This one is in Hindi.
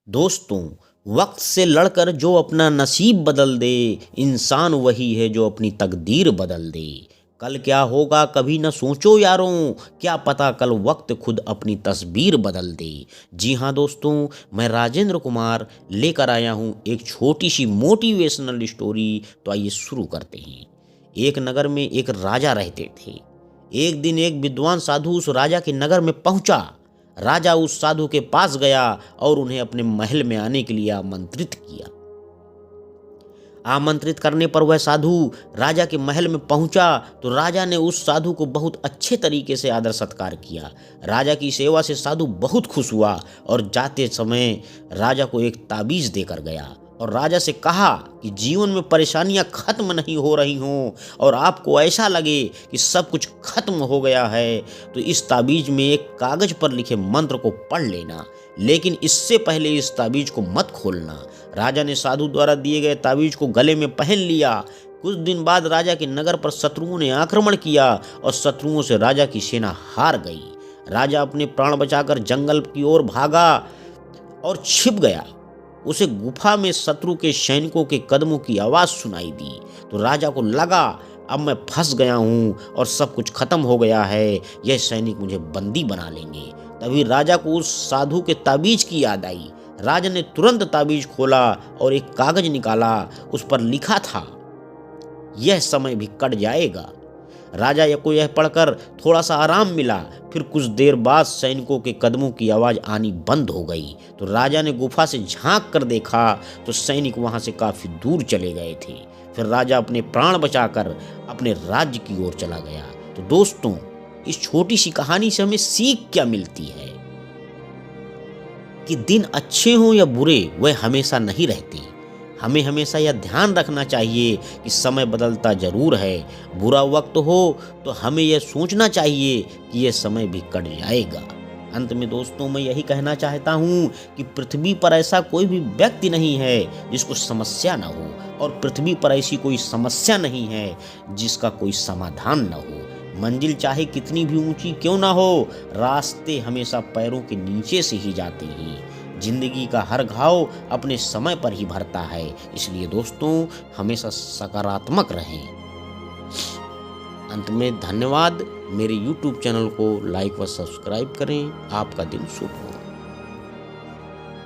दोस्तों, वक्त से लड़कर जो अपना नसीब बदल दे, इंसान वही है जो अपनी तकदीर बदल दे। कल क्या होगा कभी न सोचो यारों, क्या पता कल वक्त खुद अपनी तस्वीर बदल दे। जी हाँ दोस्तों, मैं राजेंद्र कुमार लेकर आया हूँ एक छोटी सी मोटिवेशनल स्टोरी। तो आइए शुरू करते हैं। एक नगर में एक राजा रहते थे। एक दिन एक विद्वान साधु उस राजा के नगर में पहुंचा। राजा उस साधु के पास गया और उन्हें अपने महल में आने के लिए आमंत्रित किया। आमंत्रित करने पर वह साधु राजा के महल में पहुंचा तो राजा ने उस साधु को बहुत अच्छे तरीके से आदर सत्कार किया। राजा की सेवा से साधु बहुत खुश हुआ और जाते समय राजा को एक ताबीज देकर गया और राजा से कहा कि जीवन में परेशानियां खत्म नहीं हो रही हों और आपको ऐसा लगे कि सब कुछ खत्म हो गया है तो इस ताबीज में एक कागज पर लिखे मंत्र को पढ़ लेना, लेकिन इससे पहले इस ताबीज को मत खोलना। राजा ने साधु द्वारा दिए गए ताबीज को गले में पहन लिया। कुछ दिन बाद राजा के नगर पर शत्रुओं ने आक्रमण किया और शत्रुओं से राजा की सेना हार गई। राजा अपने प्राण बचाकर जंगल की ओर भागा और छिप गया। उसे गुफा में शत्रु के सैनिकों के कदमों की आवाज सुनाई दी तो राजा को लगा अब मैं फंस गया हूं और सब कुछ खत्म हो गया है, यह सैनिक मुझे बंदी बना लेंगे। तभी राजा को उस साधु के ताबीज की याद आई। राजा ने तुरंत ताबीज खोला और एक कागज निकाला। उस पर लिखा था, यह समय भी कट जाएगा। राजा को यह पढ़कर थोड़ा सा आराम मिला। फिर कुछ देर बाद सैनिकों के कदमों की आवाज आनी बंद हो गई तो राजा ने गुफा से झांक कर देखा तो सैनिक वहां से काफी दूर चले गए थे। फिर राजा अपने प्राण बचाकर अपने राज्य की ओर चला गया। तो दोस्तों, इस छोटी सी कहानी से हमें सीख क्या मिलती है कि दिन अच्छे हों या बुरे वह हमेशा नहीं रहते। हमें हमेशा यह ध्यान रखना चाहिए कि समय बदलता जरूर है। बुरा वक्त हो तो हमें यह सोचना चाहिए कि यह समय भी कट जाएगा। अंत में दोस्तों, मैं यही कहना चाहता हूँ कि पृथ्वी पर ऐसा कोई भी व्यक्ति नहीं है जिसको समस्या ना हो और पृथ्वी पर ऐसी कोई समस्या नहीं है जिसका कोई समाधान ना हो। मंजिल चाहे कितनी भी ऊंची क्यों ना हो, रास्ते हमेशा पैरों के नीचे से ही जाते हैं। जिंदगी का हर घाव अपने समय पर ही भरता है। इसलिए दोस्तों, हमेशा सकारात्मक रहें। अंत में धन्यवाद। मेरे YouTube चैनल को लाइक व सब्सक्राइब करें। आपका दिन शुभ हो।